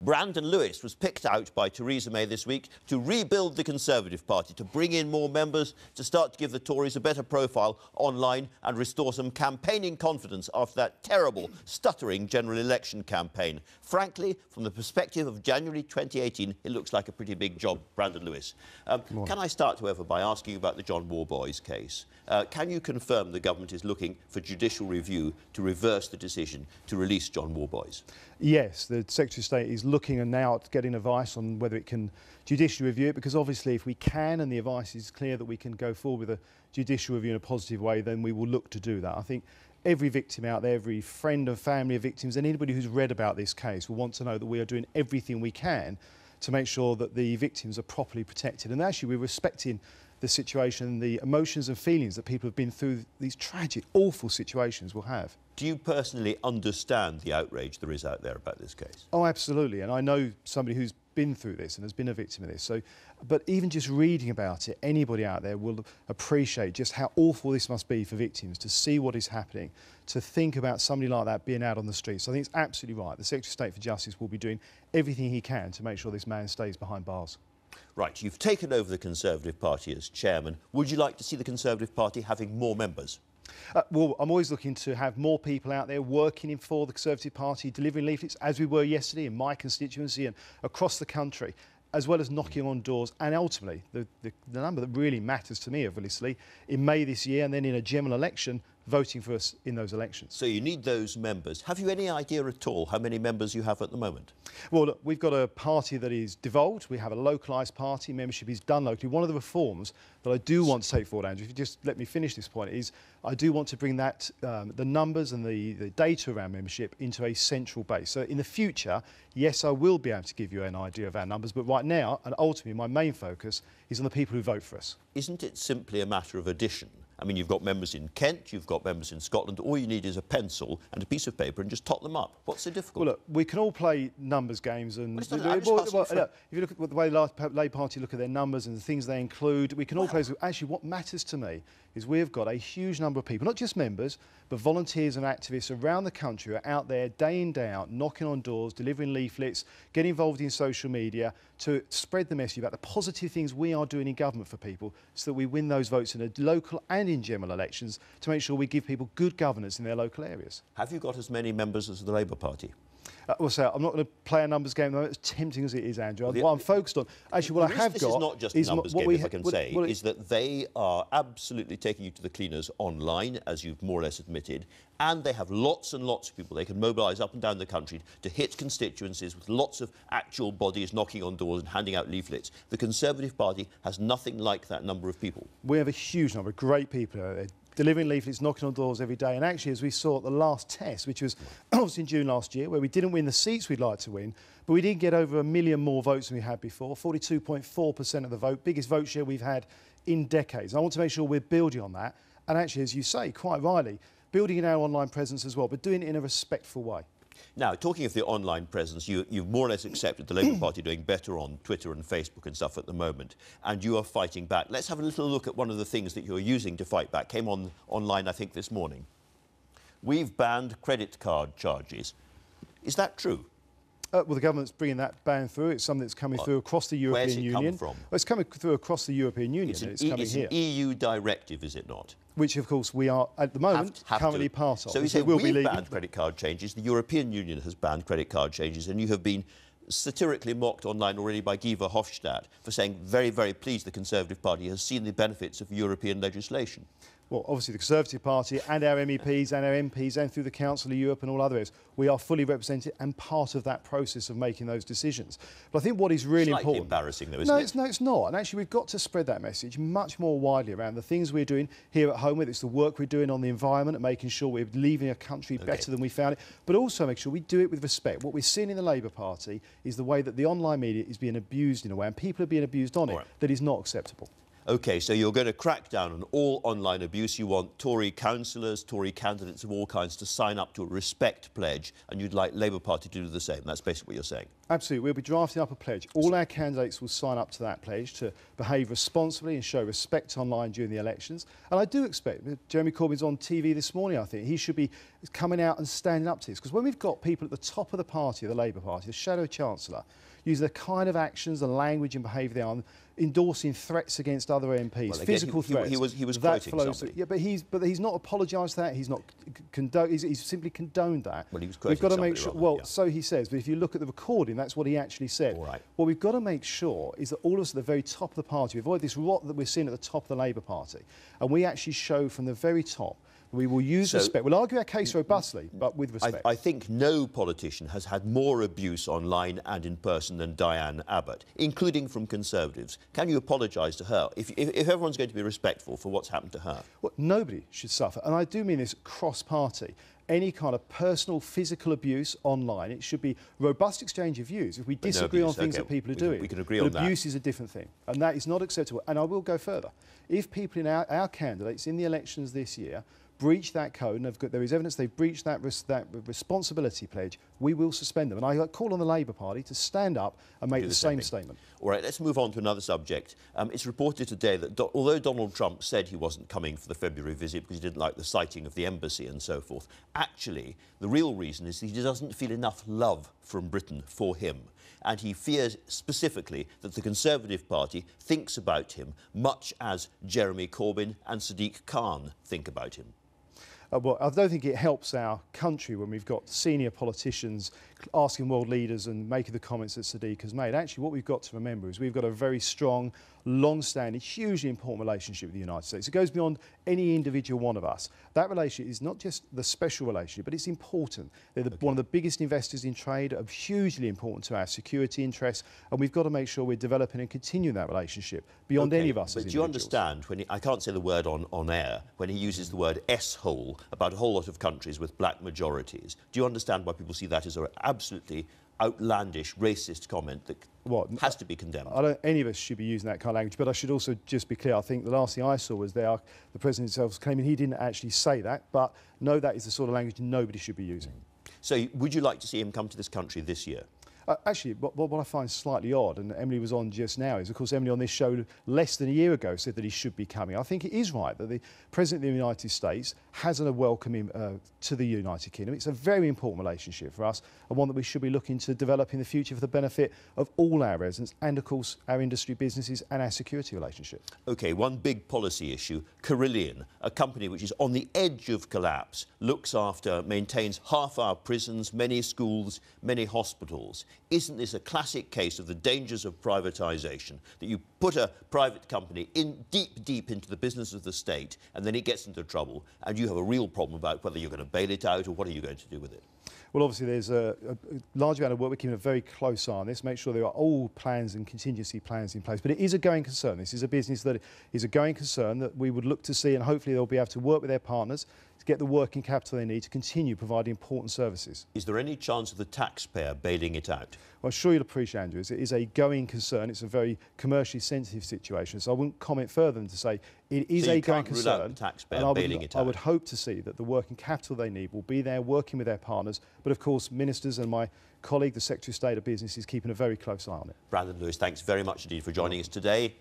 Brandon Lewis was picked out by Theresa May this week to rebuild the Conservative Party, to bring in more members, to start to give the Tories a better profile online and restore some campaigning confidence after that terrible, stuttering general election campaign. Frankly, from the perspective of January 2018, it looks like a pretty big job, Brandon Lewis. Can I start, however, by asking you about the John Warboys case? Can you confirm the government is looking for judicial review to reverse the decision to release John Warboys? Yes, the Secretary of State is looking and now at getting advice on whether it can judicially review it, because obviously if we can and the advice is clear that we can go forward with a judicial review in a positive way, then we will look to do that. I think every victim out there, every friend and family of victims and anybody who's read about this case will want to know that we are doing everything we can to make sure that the victims are properly protected. And actually we're respecting the situation, the emotions and feelings that people have been through these tragic, awful situations will have. Do you personally understand the outrage there is out there about this case? Oh, absolutely. And I know somebody who's been through this and has been a victim of this. So, but even just reading about it, anybody out there will appreciate just how awful this must be for victims to see what is happening, to think about somebody like that being out on the streets. So I think it's absolutely right. The Secretary of State for Justice will be doing everything he can to make sure this man stays behind bars. Right, you've taken over the Conservative Party as chairman. Would you like to see the Conservative Party having more members? Well, I'm always looking to have more people out there working for the Conservative Party, delivering leaflets, as we were yesterday in my constituency and across the country, as well as knocking on doors. And ultimately, the number that really matters to me, obviously, in May this year and then in a general election, voting for us in those elections. So you need those members. Have you any idea at all how many members you have at the moment? Well, look, we've got a party that is devolved. We have a localised party. Membership is done locally. One of the reforms that I do want to take forward, Andrew, if you just let me finish this point, is I do want to bring that, the numbers and the data around membership into a central base. So in the future, yes, I will be able to give you an idea of our numbers, but right now, and ultimately my main focus is on the people who vote for us. Isn't it simply a matter of addition? I mean, you've got members in Kent, you've got members in Scotland. All you need is a pencil and a piece of paper and just tot them up. What's so difficult? Well, look, we can all play numbers games. And look, if you look at the way the Labour Party look at their numbers and the things they include, we can all play. Actually, what matters to me is we've got a huge number of people, not just members, but volunteers and activists around the country who are out there day in, day out, knocking on doors, delivering leaflets, getting involved in social media to spread the message about the positive things we are doing in government for people so that we win those votes in a local and in general elections to make sure we give people good governance in their local areas. Have you got as many members as the Labour Party? Well, so I'm not going to play a numbers game, though, as tempting as it is, Andrew. What I'm focused on, actually, what I have got... This is not just a numbers game, if I can say, is that they are absolutely taking you to the cleaners online, as you've more or less admitted, and they have lots and lots of people they can mobilise up and down the country to hit constituencies with lots of actual bodies knocking on doors and handing out leaflets. The Conservative Party has nothing like that number of people. We have a huge number of great people out there, delivering leaflets, knocking on doors every day. And actually, as we saw at the last test, which was obviously in June last year, where we didn't win the seats we'd like to win, but we did get over 1 million more votes than we had before, 42.4% of the vote, biggest vote share we've had in decades. And I want to make sure we're building on that. And actually, as you say, quite rightly, building in our online presence as well, but doing it in a respectful way. Now, talking of the online presence, you've more or less accepted the Labour Party doing better on Twitter and Facebook and stuff at the moment, and you are fighting back. Let's have a little look at one of the things that you're using to fight back. Came online, I think, this morning. We've banned credit card charges. Is that true? Well, the government's bringing that ban through. It's something that's coming through across the European Union. Where's it come from? Well, it's coming through across the European Union. It's here. An EU directive, is it not? Which, of course, we are, at the moment, currently part of. So you say we've banned credit card changes, the European Union has banned credit card changes, and you have been satirically mocked online already by Guy Verhofstadt for saying, very, very pleased the Conservative Party has seen the benefits of European legislation. Well, obviously the Conservative Party and our MEPs and our MPs and through the Council of Europe and all other areas, we are fully represented and part of that process of making those decisions. But I think what is really important... Slightly embarrassing though, isn't it? No, it's not. And actually we've got to spread that message much more widely around the things we're doing here at home, whether it's the work we're doing on the environment and making sure we're leaving a country better than we found it, but also make sure we do it with respect. What we're seeing in the Labour Party is the way that the online media is being abused in a way, and people are being abused on it, that is not acceptable. OK, so you're going to crack down on all online abuse. You want Tory councillors, Tory candidates of all kinds to sign up to a respect pledge, and you'd like Labour Party to do the same. That's basically what you're saying. Absolutely. We'll be drafting up a pledge. All our candidates will sign up to that pledge to behave responsibly and show respect online during the elections. And I do expect, Jeremy Corbyn's on TV this morning, I think, he should be is coming out and standing up to this. Because when we've got people at the top of the party, the Labour Party, the Shadow Chancellor, use the kind of actions, the language and behaviour they are, endorsing threats against other MPs, well, again, physical threats. He was quoting somebody. Yeah, but he's not apologised for that. He's not he's simply condoned that. Well, he was quoting we've got to make sure. Rather, well, yeah. So he says. But if you look at the recording, that's what he actually said. All right. What we've got to make sure is that all of us at the very top of the party we avoid this rot that we're seeing at the top of the Labour Party, and we actually show from the very top. We will use respect. We'll argue our case robustly, but with respect. I think no politician has had more abuse online and in person than Diane Abbott, including from Conservatives. Can you apologise to her if everyone's going to be respectful for what's happened to her? Well, nobody should suffer, and I do mean this cross-party. Any kind of personal, physical abuse online, it should be robust exchange of views. If we disagree on things that people are doing, we can agree on that. Abuse is a different thing, and that is not acceptable. And I will go further. If people in our candidates in the elections this year breach that code, and there is evidence they've breached that responsibility pledge, we will suspend them. And I call on the Labour Party to stand up and make the same statement. All right, let's move on to another subject. It's reported today that although Donald Trump said he wasn't coming for the February visit because he didn't like the sighting of the embassy and so forth, actually, the real reason is that he doesn't feel enough love from Britain for him. And he fears specifically that the Conservative Party thinks about him much as Jeremy Corbyn and Sadiq Khan think about him. Well, I don't think it helps our country when we've got senior politicians asking world leaders and making the comments that Sadiq has made. Actually, what we've got to remember is we've got a very strong, long-standing, hugely important relationship with the United States. It goes beyond any individual one of us. That relationship is not just the special relationship, but it's important. They're one of the biggest investors in trade, are hugely important to our security interests, and we've got to make sure we're developing and continuing that relationship beyond any of us as individuals. But do you understand, when I can't say the word on air, when he uses the word S-hole about a whole lot of countries with black majorities, do you understand why people see that as an absolutely outlandish, racist comment that has to be condemned? Any of us should be using that kind of language, but I should also just be clear. I think the last thing I saw was the President himself was claiming he didn't actually say that, but no, that is the sort of language nobody should be using. So would you like to see him come to this country this year? Actually, what I find slightly odd, and Emily was on just now, is of course Emily on this show less than a year ago said that he should be coming. I think it is right that the President of the United States has a welcome him to the United Kingdom. It's a very important relationship for us, and one that we should be looking to develop in the future for the benefit of all our residents and, of course, our industry businesses and our security relationship. OK, one big policy issue, Carillion, a company which is on the edge of collapse, looks after, maintains half our prisons, many schools, many hospitals. Isn't this a classic case of the dangers of privatisation, that you put a private company in deep into the business of the state and then it gets into trouble and you have a real problem about whether you're going to bail it out or what are you going to do with it? Well, obviously, there's a large amount of work. We're keeping a very close eye on this, make sure there are all plans and contingency plans in place. But it is a going concern. This is a business that is a going concern that we would look to see, and hopefully they'll be able to work with their partners to get the working capital they need to continue providing important services. Is there any chance of the taxpayer bailing it out? Well, I'm sure you'll appreciate, Andrew, it is a going concern. It's a very commercially sensitive situation, so I wouldn't comment further than to say it is a going concern. Rule out the taxpayer bailing it out. I would hope to see that the working capital they need will be there working with their partners, but of course ministers and my colleague, the Secretary of State of Business, is keeping a very close eye on it. Brandon Lewis, thanks very much indeed for joining us today.